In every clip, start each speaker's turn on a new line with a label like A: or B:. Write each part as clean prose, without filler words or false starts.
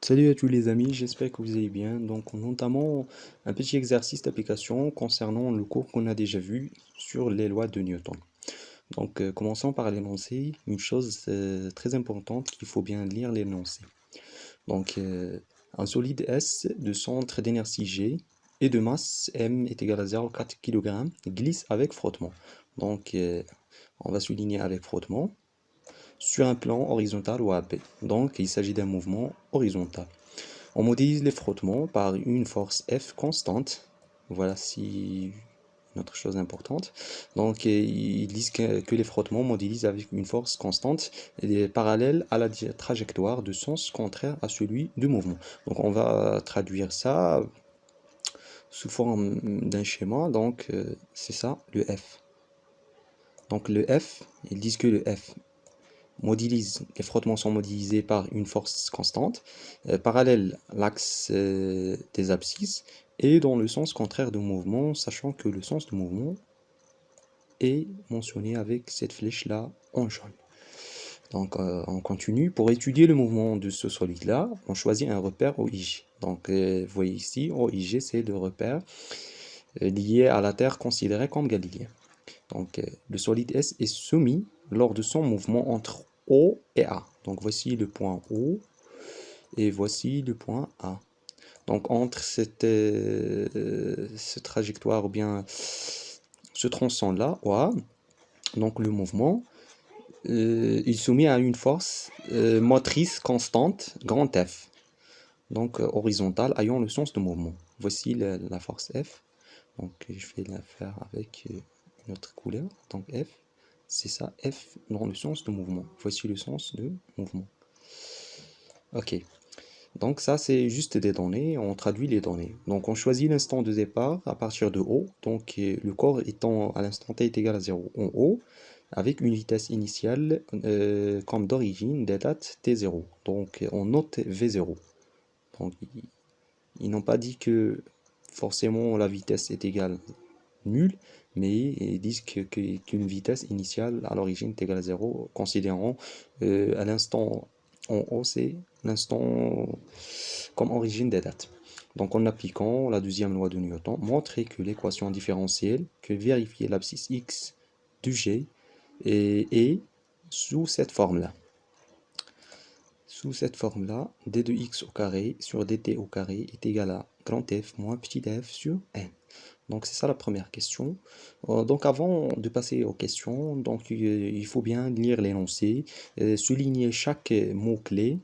A: Salut à tous les amis, j'espère que vous allez bien. Donc, notamment un petit exercice d'application concernant le cours qu'on a déjà vu sur les lois de Newton. Donc, commençons par l'énoncé. Une chose très importante qu'il faut bien lire l'énoncé. Donc, un solide S de centre d'inertie G et de masse M est égal à 0,4 kg glisse avec frottement. Donc, on va souligner avec frottement sur un plan horizontal ou AP. Donc, il s'agit d'un mouvement horizontal. On modélise les frottements par une force F constante. Voilà si une autre chose importante. Donc ils disent que les frottements modélisent avec une force constante et parallèle à la trajectoire de sens contraire à celui du mouvement. Donc on va traduire ça sous forme d'un schéma. Donc c'est ça le F. Donc le F, ils disent que le F les frottements sont modélisés par une force constante, parallèle à l'axe des abscisses et dans le sens contraire du mouvement, sachant que le sens du mouvement est mentionné avec cette flèche-là en jaune. Donc on continue. Pour étudier le mouvement de ce solide-là, on choisit un repère OIG. Donc vous voyez ici, OIG c'est le repère lié à la Terre considéré comme galiléen. Donc le solide S est soumis lors de son mouvement entre O et A. Donc voici le point O et voici le point A. Donc entre cette trajectoire ou bien ce tronçon-là, OA, donc le mouvement, est soumis à une force motrice constante, grand F, donc horizontale, ayant le sens de mouvement. Voici la force F. Donc je vais la faire avec une autre couleur. Donc F, c'est ça, F dans le sens de mouvement. Voici le sens de mouvement. Ok. Donc ça, c'est juste des données, on traduit les données. Donc on choisit l'instant de départ à partir de O. Donc le corps étant à l'instant t est égal à 0 en O, avec une vitesse initiale comme d'origine des dates t0. Donc on note v0. Donc ils n'ont pas dit que forcément la vitesse est égale nulle, mais ils disent qu'une vitesse initiale à l'origine est égale à 0, considérant à l'instant en haut, c'est l'instant comme origine des dates. Donc en appliquant la deuxième loi de Newton, montrer que l'équation différentielle, que vérifier l'abscisse x du g est sous cette forme-là. Sous cette forme-là, d de x au carré sur dt au carré est égal à grand F moins petit f sur n. Donc c'est ça la première question. Donc avant de passer aux questions, donc il faut bien lire l'énoncé, souligner chaque mot-clé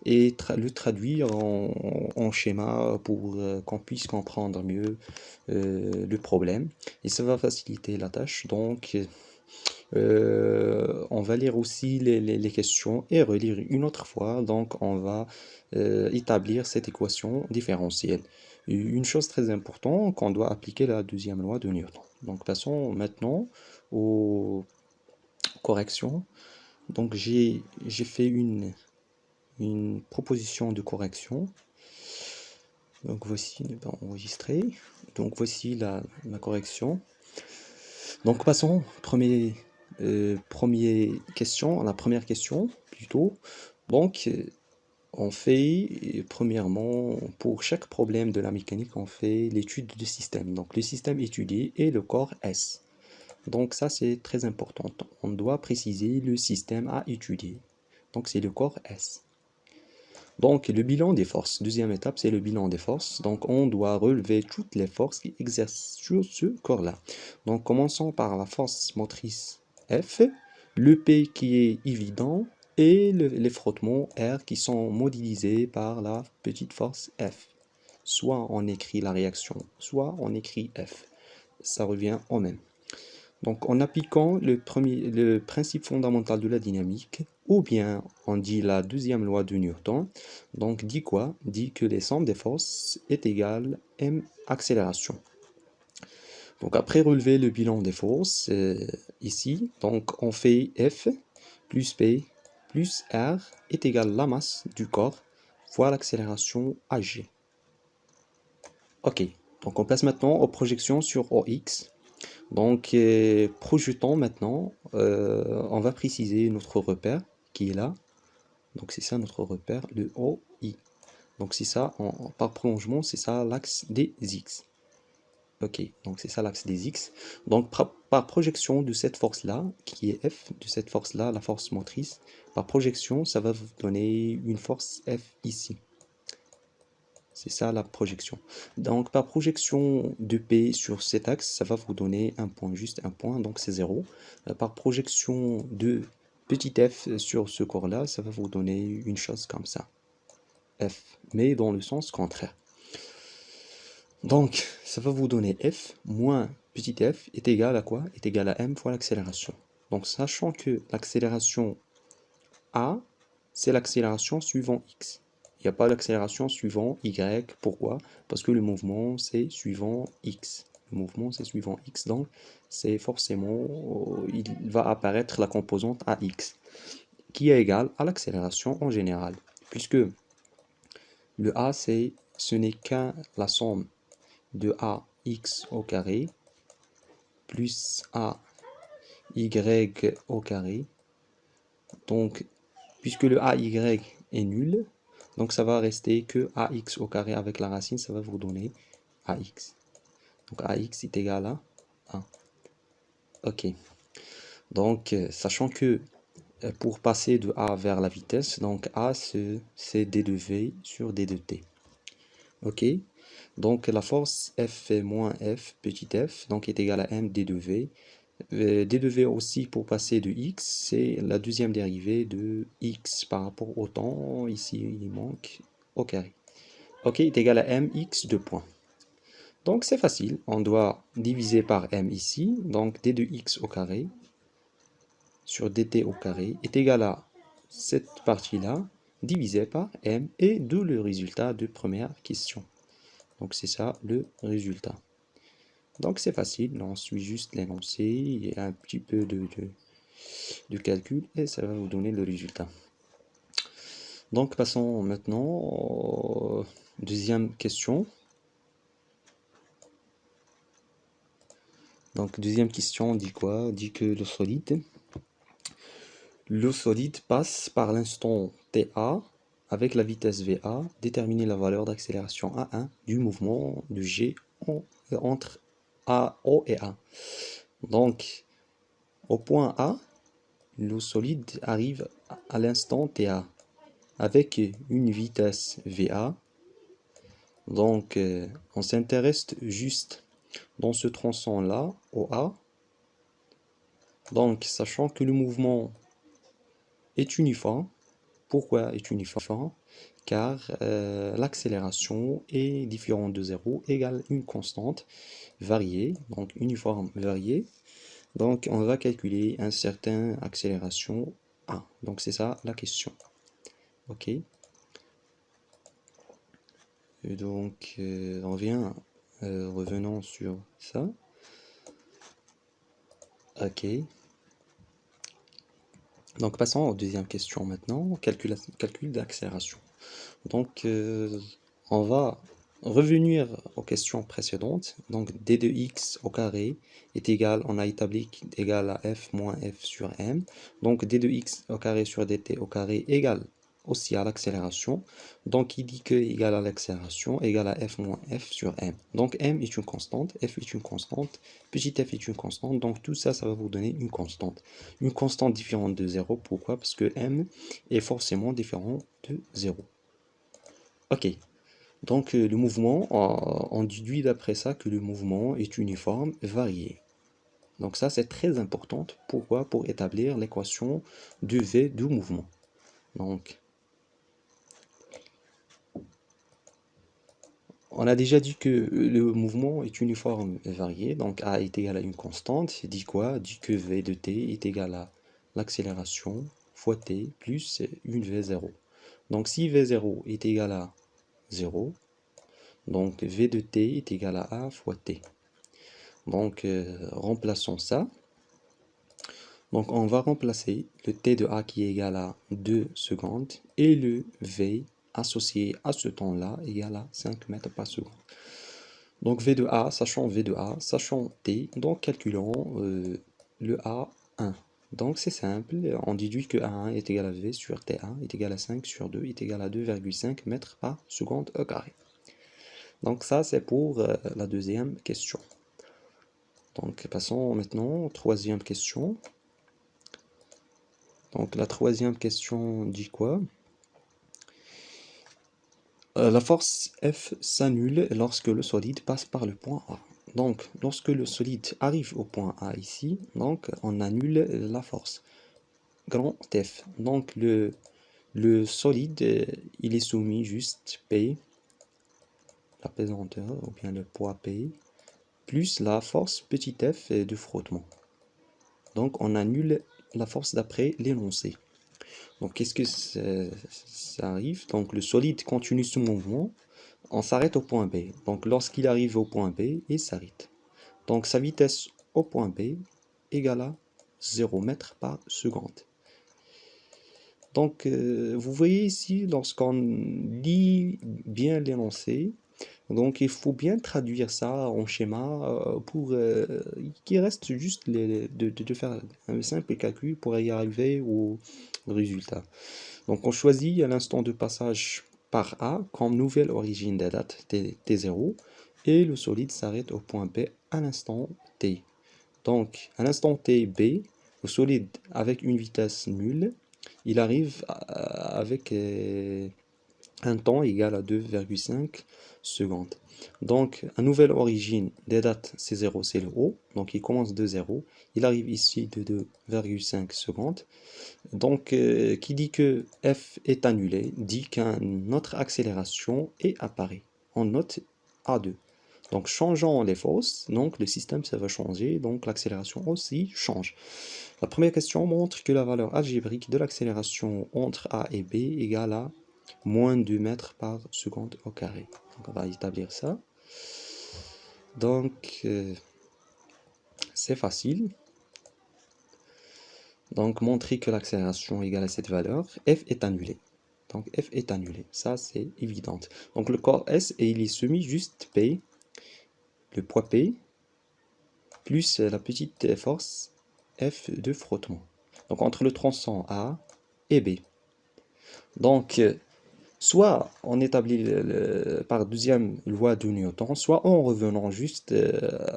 A: et le traduire en schéma pour qu'on puisse comprendre mieux le problème. Et ça va faciliter la tâche. Donc on va lire aussi les questions et relire une autre fois. Donc on va établir cette équation différentielle. Une chose très importante, qu'on doit appliquer la deuxième loi de Newton. Donc passons maintenant aux corrections. Donc j'ai fait une proposition de correction. Donc voici, enregistré. Donc voici la correction. Donc passons, la première question plutôt. Donc on fait premièrement pour chaque problème de la mécanique, on fait l'étude du système. Donc le système étudié est le corps S. Donc ça c'est très important. On doit préciser le système à étudier. Donc c'est le corps S. Donc le bilan des forces. Deuxième étape, c'est le bilan des forces. Donc on doit relever toutes les forces qui exercent sur ce corps-là. Donc commençons par la force motrice F, le P qui est évident et les frottements R qui sont modélisés par la petite force F. Soit on écrit la réaction, soit on écrit F. Ça revient au même. Donc en appliquant le principe fondamental de la dynamique, ou bien on dit la deuxième loi de Newton, donc dit quoi? Dit que les sommes des forces est égale m accélération. Donc après relever le bilan des forces, ici, donc on fait F plus P plus R est égal à la masse du corps fois l'accélération AG. Ok, donc on passe maintenant aux projections sur OX. Donc, projetons maintenant, on va préciser notre repère qui est là. Donc, c'est ça notre repère, le OI. Donc c'est ça, par prolongement, c'est ça l'axe des x. Ok, donc c'est ça l'axe des x. Donc par projection de cette force-là, qui est F, de cette force-là, la force motrice, par projection, ça va vous donner une force F ici. C'est ça la projection. Donc par projection de P sur cet axe, ça va vous donner un point, juste un point, donc c'est 0. Par projection de petit f sur ce corps-là, ça va vous donner une chose comme ça. F, mais dans le sens contraire. Donc ça va vous donner F moins petit f est égal à quoi? Est égal à m fois l'accélération. Donc sachant que l'accélération A, c'est l'accélération suivant x. Il n'y a pas l'accélération suivant y. Pourquoi? Parce que le mouvement, c'est suivant x. Le mouvement, c'est suivant x. Donc, c'est forcément, il va apparaître la composante ax, qui est égale à l'accélération en général. Puisque le a, ce n'est qu'un la somme de ax au carré plus ay au carré. Donc, puisque le AY est nul, donc ça va rester que AX au carré avec la racine, ça va vous donner AX. Donc AX est égal à 1. Ok. Donc, sachant que pour passer de A vers la vitesse, donc A c'est d de V sur d de T. Ok. Donc la force F moins F, petit f, donc est égale à m d de V. d de v aussi pour passer de x, c'est la deuxième dérivée de x par rapport au temps, ici il manque au carré. Ok, est égal à mx de points. Donc c'est facile, on doit diviser par m ici, donc d de x au carré sur dt au carré est égal à cette partie-là divisé par m et d'où le résultat de première question. Donc c'est ça le résultat. Donc c'est facile, on suit juste l'énoncé et un petit peu de calcul et ça va vous donner le résultat. Donc passons maintenant aux deuxième question. Donc deuxième question dit quoi? Dit que le solide passe par l'instant TA avec la vitesse VA, déterminer la valeur d'accélération A1 du mouvement de G entre O et A. Donc au point A, le solide arrive à l'instant TA avec une vitesse VA. Donc on s'intéresse juste dans ce tronçon-là, au A. Donc sachant que le mouvement est uniforme. Pourquoi est uniforme? Car l'accélération est différente de 0 égale une constante variée, donc uniforme variée. Donc on va calculer une certaine accélération A. Donc c'est ça la question. Ok. Et donc revenons sur ça. Ok. Donc passons aux deuxième question maintenant, calcul d'accélération. Donc on va revenir aux questions précédentes. Donc d de x au carré est égal, on a établi égal à f moins f sur m. Donc d de x au carré sur dt au carré égale aussi à l'accélération. Donc il dit que égal à l'accélération égale à f moins f sur m. Donc m est une constante, f est une constante, petit f est une constante. Donc tout ça, ça va vous donner une constante. Une constante différente de 0. Pourquoi? Parce que m est forcément différent de 0. Ok. Donc le mouvement, on déduit d'après ça que le mouvement est uniforme varié. Donc ça c'est très important. Pourquoi? Pour établir l'équation de V du mouvement. Donc on a déjà dit que le mouvement est uniforme varié. Donc A est égal à une constante. Dit quoi? Dit que V de t est égal à l'accélération fois t plus une V0. Donc si V0 est égal à 0, donc V de t est égal à A fois t. Donc remplaçons ça. Donc on va remplacer le t de A qui est égal à 2 secondes et le V associé à ce temps-là égal à 5 mètres par seconde. Donc V de A, sachant V de A, sachant t, donc calculons le A1. Donc c'est simple, on déduit que A1 est égal à V sur T1 est égal à 5 sur 2 est égal à 2,5 mètres par seconde au carré. Donc ça c'est pour la deuxième question. Donc passons maintenant aux troisième question. Donc la troisième question dit quoi? La force F s'annule lorsque le solide passe par le point A. Donc lorsque le solide arrive au point A ici, donc on annule la force. Grand F. Donc le solide, il est soumis juste P, la pesanteur, ou bien le poids P, plus la force petit f de frottement. Donc on annule la force d'après l'énoncé. Donc qu'est-ce que ça arrive? Donc le solide continue son mouvement, on s'arrête au point B. Donc lorsqu'il arrive au point B, il s'arrête. Donc sa vitesse au point B égale à 0 mètres par seconde. Donc vous voyez ici, lorsqu'on lit bien l'énoncé, donc il faut bien traduire ça en schéma pour qu'il reste juste de faire un simple calcul pour y arriver au résultat. Donc on choisit à l'instant de passage par A comme nouvelle origine des dates T0 et le solide s'arrête au point B à l'instant T. Donc à l'instant T B, le solide avec une vitesse nulle, il arrive avec un temps égal à 2,5 secondes. Donc, à nouvelle origine des dates, c'est 0, c'est le haut. Donc, il commence de 0. Il arrive ici de 2,5 secondes. Donc, qui dit que F est annulé, dit qu'une autre accélération est apparue. On note A2. Donc, changeant les forces, donc le système ça va changer, donc l'accélération aussi change. La première question montre que la valeur algébrique de l'accélération entre A et B égale à moins 2 mètres par seconde au carré. Donc on va établir ça. Donc c'est facile. Donc montrer que l'accélération égale à cette valeur, F est annulé. Donc F est annulé, ça c'est évident. Donc le corps S, et il est soumis juste P, le poids P, plus la petite force F de frottement. Donc entre le tronçon A et B. Donc soit on établit par deuxième loi de Newton, soit en revenant juste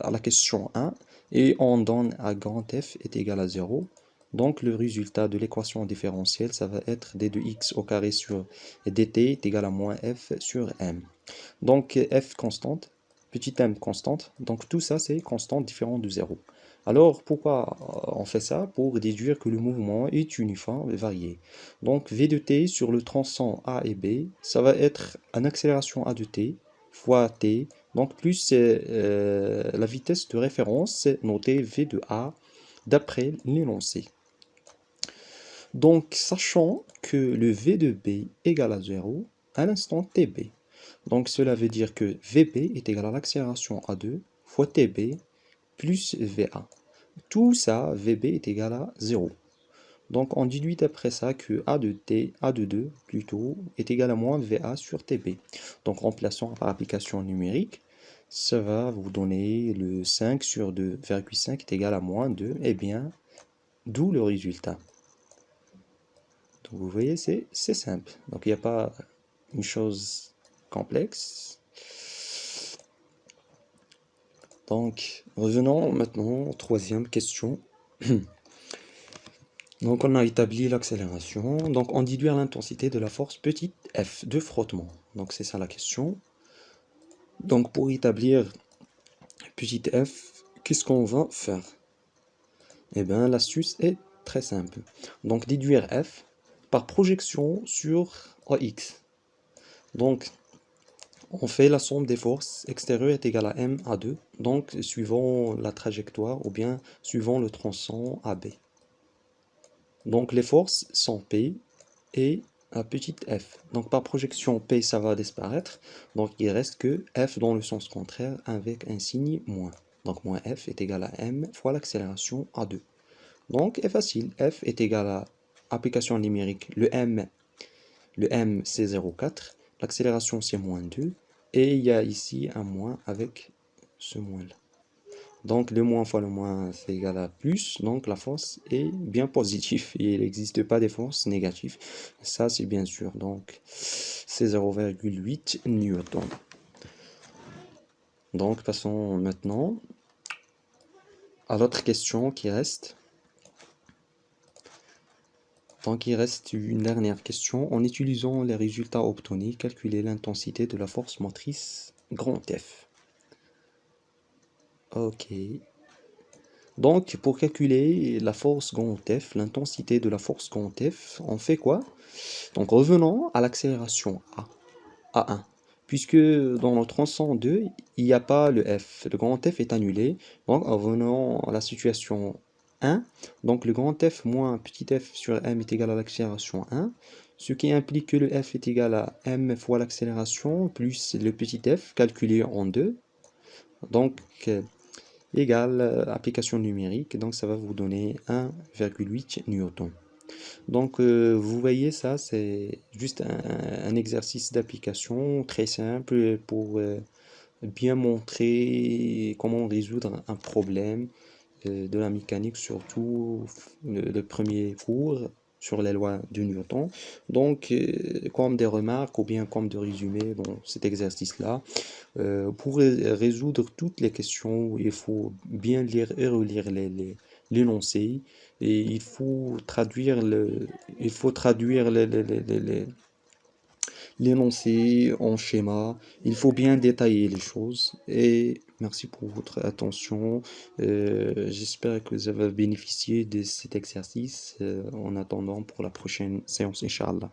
A: à la question 1 et on donne à grand F est égal à 0. Donc le résultat de l'équation différentielle, ça va être d de x au carré sur dt est égal à moins f sur m. Donc f constante, petit m constante, donc tout ça c'est constante différente de 0. Alors pourquoi on fait ça? Pour déduire que le mouvement est uniforme et varié. Donc v de t sur le tronçon A et B, ça va être une accélération a de t fois t, donc plus la vitesse de référence notée v de a d'après l'énoncé. Donc sachant que le v de b égale à 0 à l'instant tb. Donc cela veut dire que vb est égal à l'accélération a2 fois tb plus va. Tout ça, vb est égal à 0. Donc on déduit après ça que a de t, a de 2 plutôt, est égal à moins va sur tb. Donc remplaçant par application numérique, ça va vous donner le 5 sur 2,5 est égal à moins 2, et bien, d'où le résultat. Donc vous voyez, c'est simple. Donc il n'y a pas une chose complexe. Donc revenons maintenant aux troisième question. Donc on a établi l'accélération. Donc on déduit l'intensité de la force petite f de frottement. Donc c'est ça la question. Donc pour établir petite f, qu'est-ce qu'on va faire? Eh bien l'astuce est très simple. Donc déduire f par projection sur AX. Donc on fait la somme des forces extérieures est égale à m à 2, donc suivant la trajectoire ou bien suivant le tronçon AB. Donc les forces sont P et la petite f. Donc par projection P ça va disparaître, donc il reste que F dans le sens contraire avec un signe moins. Donc moins F est égal à m fois l'accélération A2. Donc est facile, F est égal à application numérique, le m c'est 0,4, l'accélération c'est moins 2, et il y a ici un moins avec ce moins là. Donc le moins fois le moins c'est égal à plus, donc la force est bien positive et il n'existe pas des forces négatives. Ça c'est bien sûr, donc c'est 0,8 newton. Donc passons maintenant à l'autre question qui reste. Donc il reste une dernière question. En utilisant les résultats obtenus, calculer l'intensité de la force motrice grand F. Ok. Donc pour calculer la force grand F, l'intensité de la force grand F, on fait quoi? Donc revenons à l'accélération A1. Puisque dans le tronçon 2, il n'y a pas le F. Le grand F est annulé. Donc revenons à la situation 1. Donc le grand F moins petit f sur m est égal à l'accélération 1. Ce qui implique que le F est égal à m fois l'accélération plus le petit f calculé en 2. Donc égale application numérique. Donc ça va vous donner 1,8 newton. Donc, vous voyez, ça, c'est juste un exercice d'application très simple pour bien montrer comment résoudre un problème de la mécanique, surtout le premier cours sur les lois de Newton. Donc, comme des remarques ou bien comme de résumé dans cet exercice-là, pour résoudre toutes les questions, il faut bien lire et relire l'énoncé et il faut traduire l'énoncé en schéma. Il faut bien détailler les choses. Et merci pour votre attention. J'espère que vous avez bénéficié de cet exercice en attendant pour la prochaine séance, Inch'Allah.